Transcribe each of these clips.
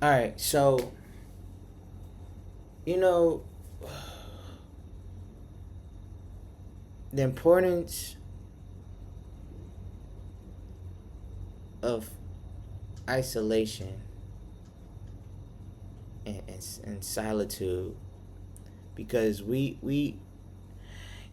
All right, so you know the importance of isolation and solitude, because we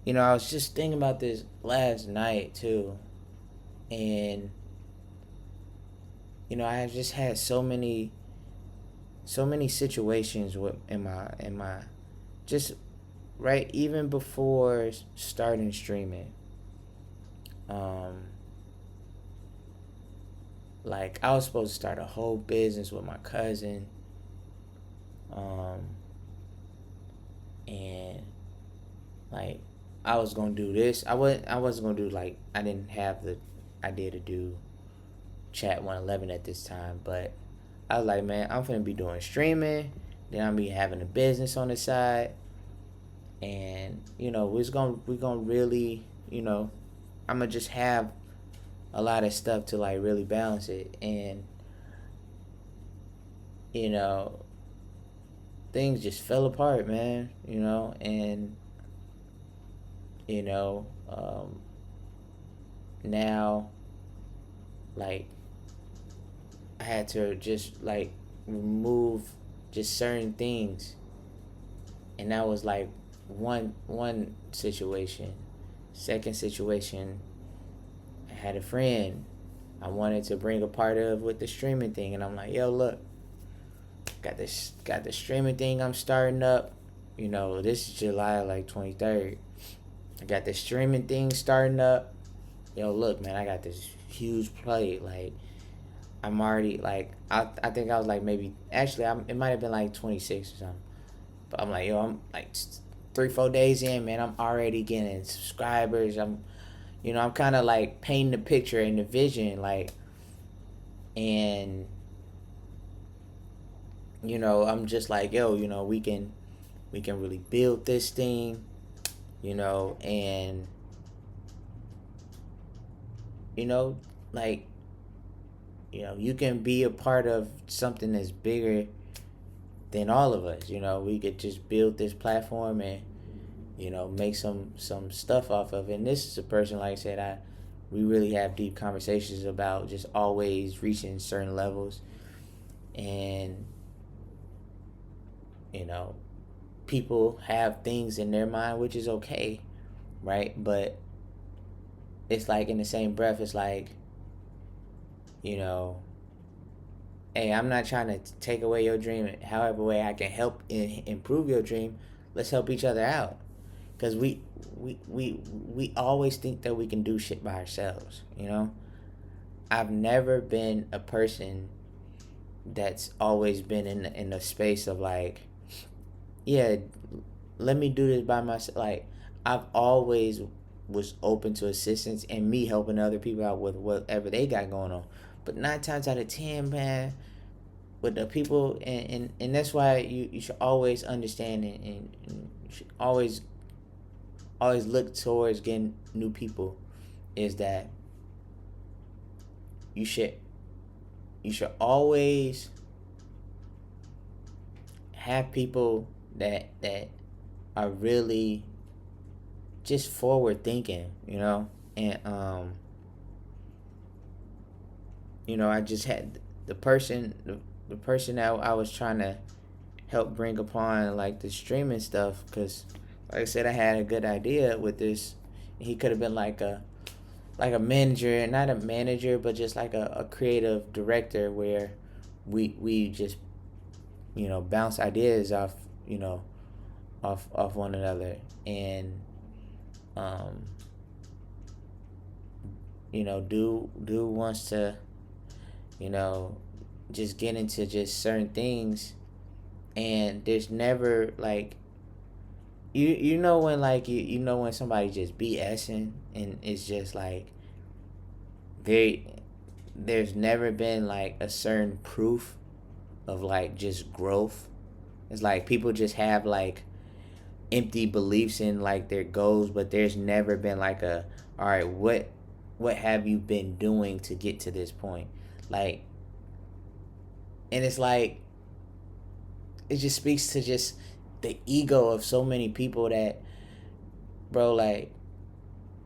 I was just thinking about this last night too, and I have just had so many situations with in my just right even before starting streaming. um like, I was supposed to start a whole business with my cousin, um and like, I was gonna do this. I wasn't gonna do, like, I didn't have the idea to do CHAT111 at this time, but I was like, man, I'm gonna be doing streaming, then I'm be having a business on the side, and we're gonna really, I'm gonna just have a lot of stuff to, like, really balance it. And you know things just fell apart, man. And you know um now, like, I had to just, like, remove just certain things, and that was like one situation. Second situation, I had a friend I wanted to bring a part of with the streaming thing, and I'm like, yo, look, got the streaming thing I'm starting up. This is July, like, 23rd. I got the streaming thing starting up. Yo, look, man, I got this huge plate. Like, I'm already, like, I think I was like, maybe, actually, it might have been like 26 or something. But I'm like, yo, I'm like 3-4 days in, man. I'm already getting subscribers. I'm kind of like painting the picture and the vision, like, and I'm just like, yo, we can really build this thing, and you know, like, you can be a part of something that's bigger than all of us. We could just build this platform and make some stuff off of it. And this is a person, like I said, we really have deep conversations about just always reaching certain levels. And you know people have things in their mind, which is okay, right? But it's like, in the same breath, it's like, you know hey, I'm not trying to take away your dream. However way I can help improve your dream, let's help each other out. Because we always think that we can do shit by ourselves. I've never been a person that's always been in the space of, like, yeah, let me do this by myself. Like, I've always was open to assistance and me helping other people out with whatever they got going on. But 9 times out of 10, man, with the people, and that's why you should always understand, and you should always look towards getting new people, is that you should you should always have people that are really just forward thinking, and I just had the person that I was trying to help bring upon, like, the streaming stuff, because, like I said, I had a good idea with this. He could have been like a manager, not a manager, but just like a creative director, where we just bounce ideas off, off one another. And um do wants to you know just get into just certain things, and there's never, like, you know when, like, when somebody just BSing, and it's just like, they there's never been, like, a certain proof of, like, just growth. It's like people just have, like, empty beliefs in, like, their goals, but there's never been, like, a, all right, what have you been doing to get to this point? Like, and it's like, it just speaks to just the ego of so many people that, bro, like,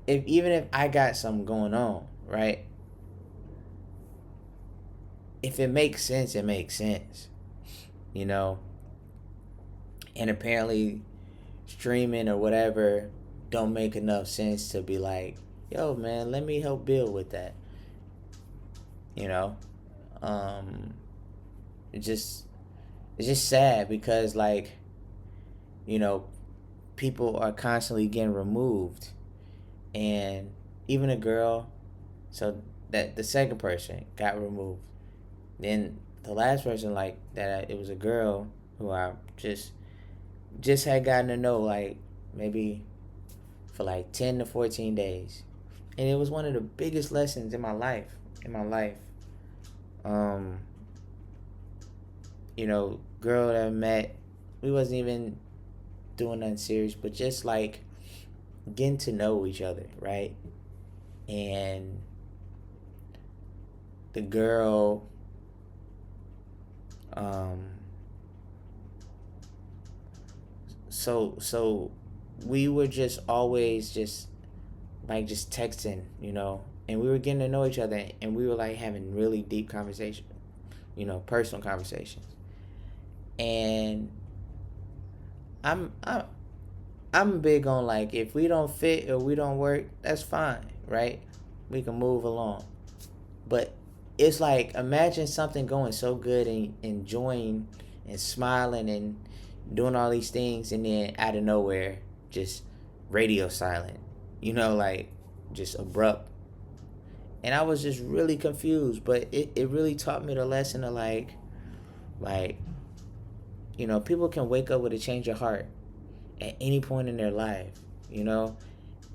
if even if I got something going on, right? If it makes sense, it makes sense, you know. And apparently, streaming or whatever don't make enough sense to be like, yo, man, let me help build with that, you know. Um, it just it's just sad because, like, you know, people are constantly getting removed, and even a girl, so that the second person got removed. Then the last person, like that, it was a girl who I just had gotten to know, like, maybe for like 10 to 14 days, and it was one of the biggest lessons in my life. um Girl that I met, we wasn't even doing nothing serious, but just like getting to know each other, right? And the girl, um so we were just always just like just texting, and we were getting to know each other, and we were like having really deep conversation, personal conversations. And I'm I'm I'm big on, like, if we don't fit or we don't work, that's fine, right? We can move along. But it's like, imagine something going so good and enjoying and smiling and doing all these things, and then out of nowhere, just radio silent, like just abrupt. And I was just really confused, but it really taught me the lesson of like, people can wake up with a change of heart at any point in their life, you know?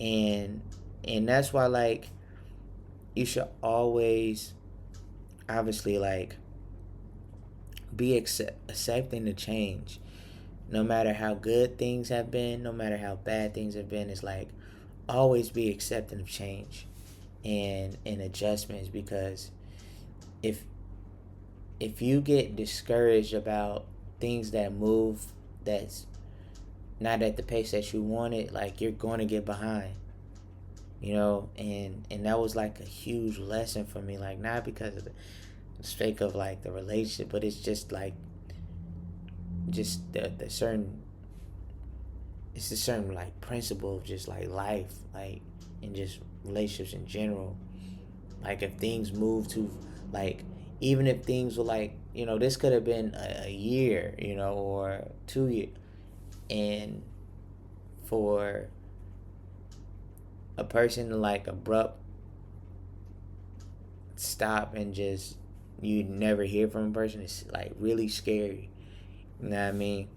And that's why, like, you should always obviously, like, be accepting the change, no matter how good things have been, no matter how bad things have been. It's like, always be accepting of change and adjustments, because if you get discouraged about things that move, that's not at the pace that you want it, like, you're going to get behind, and that was like a huge lesson for me, like, not because of the sake of like the relationship, but it's just like, just the certain, it's a certain like principle of just like life, like, and just relationships in general. Like, if things move to, like, even if things were like, this could have been a year, or 2 years, and for a person to like abrupt stop and just you never hear from a person, it's like really scary. You know what I mean?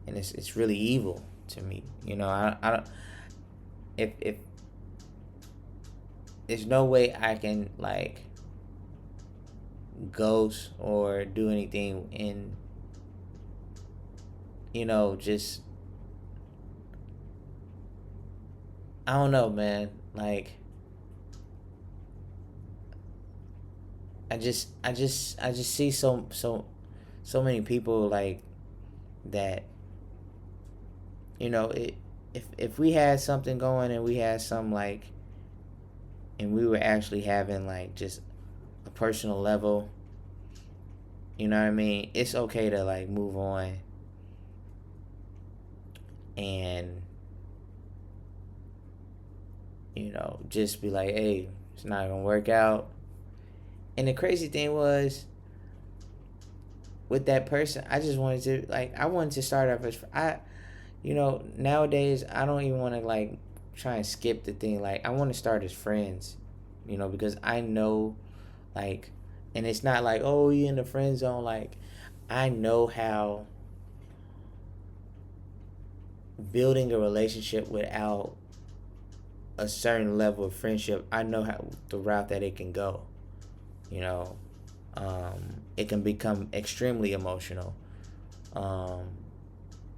And it's really evil to me. I don't, if there's no way I can, like, ghost or do anything in, just, I don't know, man. Like, I just see so many people like that. It, if we had something going and we had some, like, and we were actually having like just a personal level, you know what I mean? It's okay to like move on and just be like, hey, it's not gonna work out. And the crazy thing was, with that person, I just wanted to, like, I wanted to start off as nowadays I don't even want to like try and skip the thing. Like, I want to start as friends, because I know, like, and it's not like, oh, you in the friend zone. Like, I know how building a relationship without a certain level of friendship, I know how the route that it can go. You know, it can become extremely emotional, um,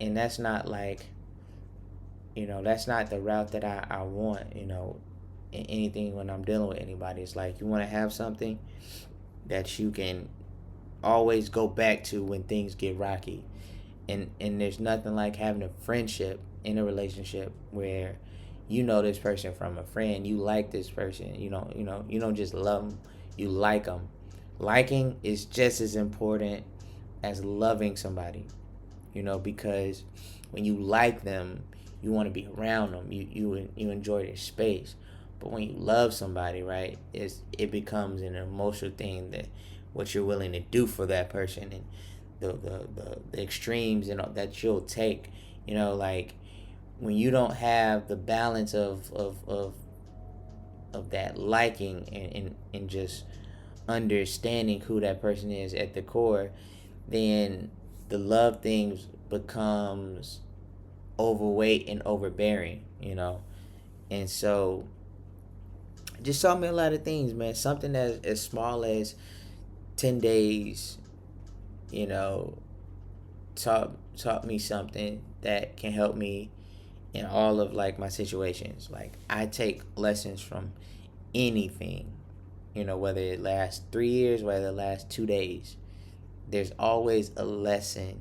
and that's not like, that's not the route that I want. In anything, when I'm dealing with anybody, it's like, you want to have something that you can always go back to when things get rocky, And there's nothing like having a friendship in a relationship where you know this person from a friend, you like this person, you don't just love them, you like them. Liking is just as important as loving somebody, because when you like them, you want to be around them, you enjoy their space. But when you love somebody, right, it becomes an emotional thing, that what you're willing to do for that person, and the extremes that you'll take, like when you don't have the balance of that liking and just understanding who that person is at the core, then the love things becomes overweight and overbearing, and so just taught me a lot of things, man. Something as small as 10 days, you know taught me something that can help me in all of like my situations. Like, I take lessons from anything, whether it lasts 3 years, whether it lasts 2 days. There's always a lesson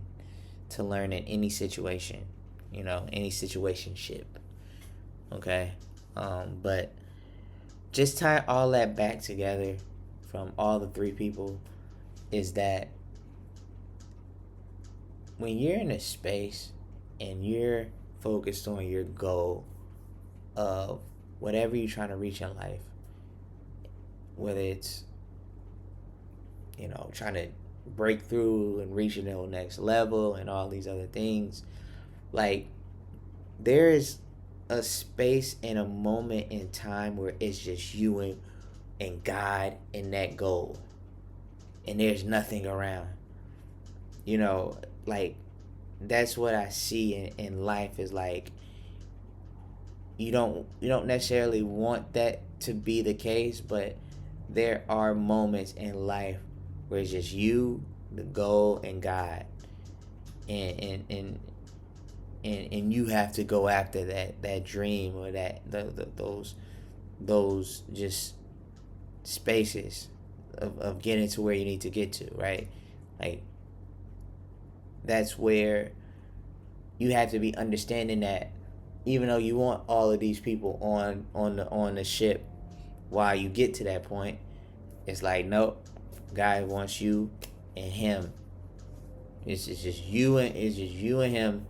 to learn in any situation, any situationship. Okay, but just tie all that back together from all the three people is that when you're in a space and you're focused on your goal of whatever you're trying to reach in life, whether it's trying to break through and reach the next level and all these other things, like, there is a space and a moment in time where it's just you and God and that goal, and there's nothing around. Like, that's what I see in life, is like, you don't necessarily want that to be the case, but there are moments in life where it's just you, the goal, and God, and you have to go after that dream, or those just spaces of getting to where you need to get to, right? Like, that's where you have to be understanding that even though you want all of these people on the ship while you get to that point, it's like, nope, God wants you and him. It's just you and him,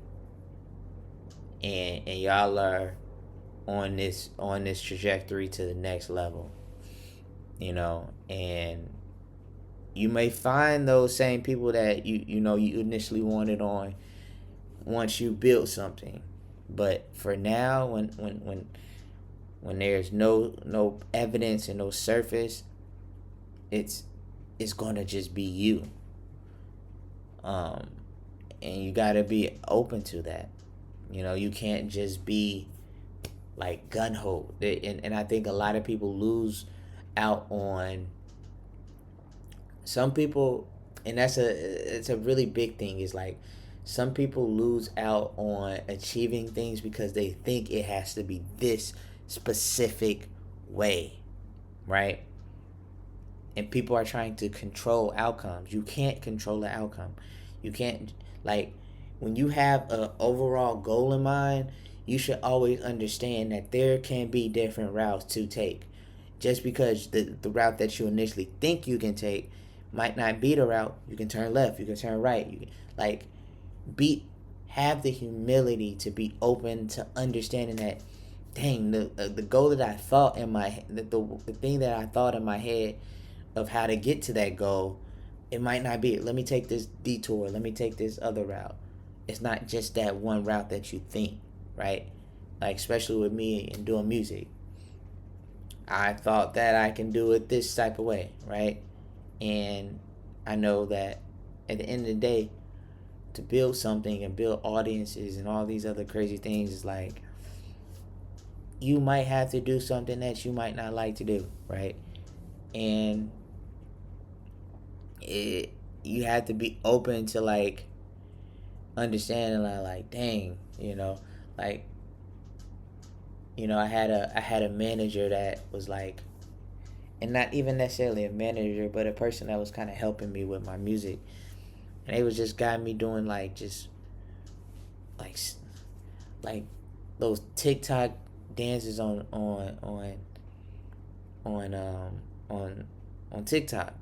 and y'all are on this trajectory to the next level, and you may find those same people that you initially wanted on once you build something. But for now, when there's no evidence and no surface, it's gonna just be you. And you gotta be open to that. You can't just be like gun ho. And I think a lot of people lose out on some people, and it's a really big thing, is like, some people lose out on achieving things because they think it has to be this specific way, right? And people are trying to control outcomes. You can't control the outcome. You can't, like, when you have an overall goal in mind, you should always understand that there can be different routes to take. Just because the route that you initially think you can take might not be the route. You can turn left, you can turn right. You can, like, have the humility to be open to understanding that, dang, the goal that I thought in my the thing that I thought in my head of how to get to that goal, it might not be it. Let me take this detour. Let me take this other route. It's not just that one route that you think, right? Like, especially with me and doing music, I thought that I can do it this type of way, right? And I know that at the end of the day, to build something and build audiences and all these other crazy things, is like, you might have to do something that you might not like to do, right? And you have to be open to, like, understanding, like, dang, like, I had a manager that was like, and not even necessarily a manager, but a person that was kind of helping me with my music, and they was just got me doing, like, just like those TikTok dances on on on TikTok,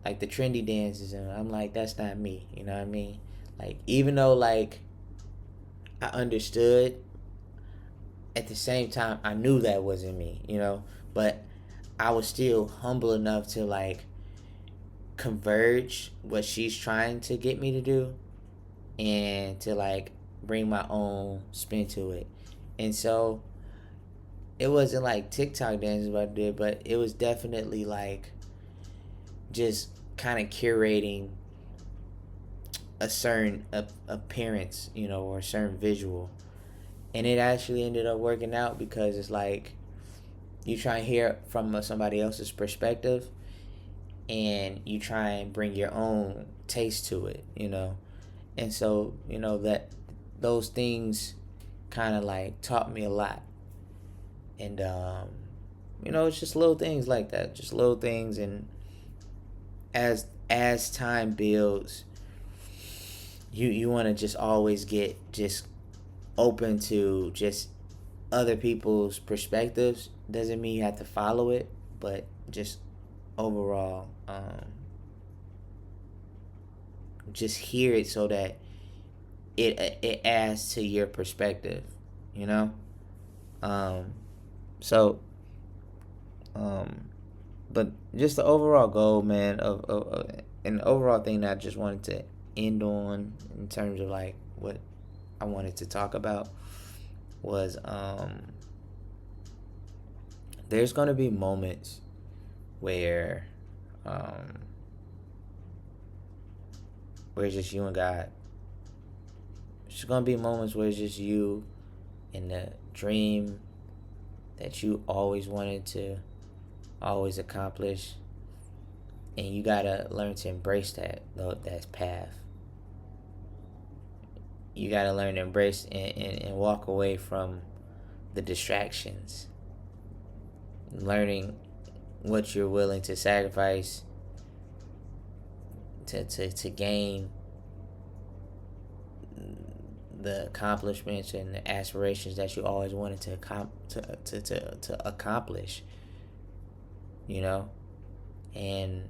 like the trendy dances, and I'm like, that's not me. You know what I mean? Like, even though like I understood, at the same time I knew that wasn't me. You know, but I was still humble enough to like converge what she's trying to get me to do, and to like bring my own spin to it. And so it wasn't like TikTok dances what I did, but it was definitely like just kind of curating a certain appearance, you know, or a certain visual. And it actually ended up working out, because it's like you try and hear from somebody else's perspective, and you try and bring your own taste to it, you know. And so, you know, that those things kind of like taught me a lot. And you know, it's just little things like that, just little things. And as time builds, you want to just always get just open to just other people's perspectives. Doesn't mean you have to follow it, but just overall, just hear it so that it adds to your perspective, you know. um so but just the overall goal, man, of an overall thing that I just wanted to end on, in terms of like what I wanted to talk about, was there's gonna be moments where um where it's just you and God. There's gonna be moments where it's just you and the dream that you always wanted to always accomplish, and you gotta learn to embrace that path. You gotta learn to embrace and walk away from the distractions, learning what you're willing to sacrifice to gain the accomplishments and the aspirations that you always wanted to accomplish, you know. And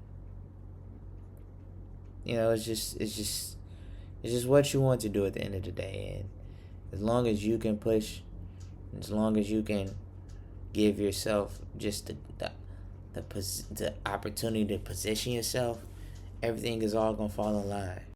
you know, it's just what you want to do at the end of the day. And as long as you can push, as long as you can give yourself just the opportunity to position yourself, everything is all gonna fall in line.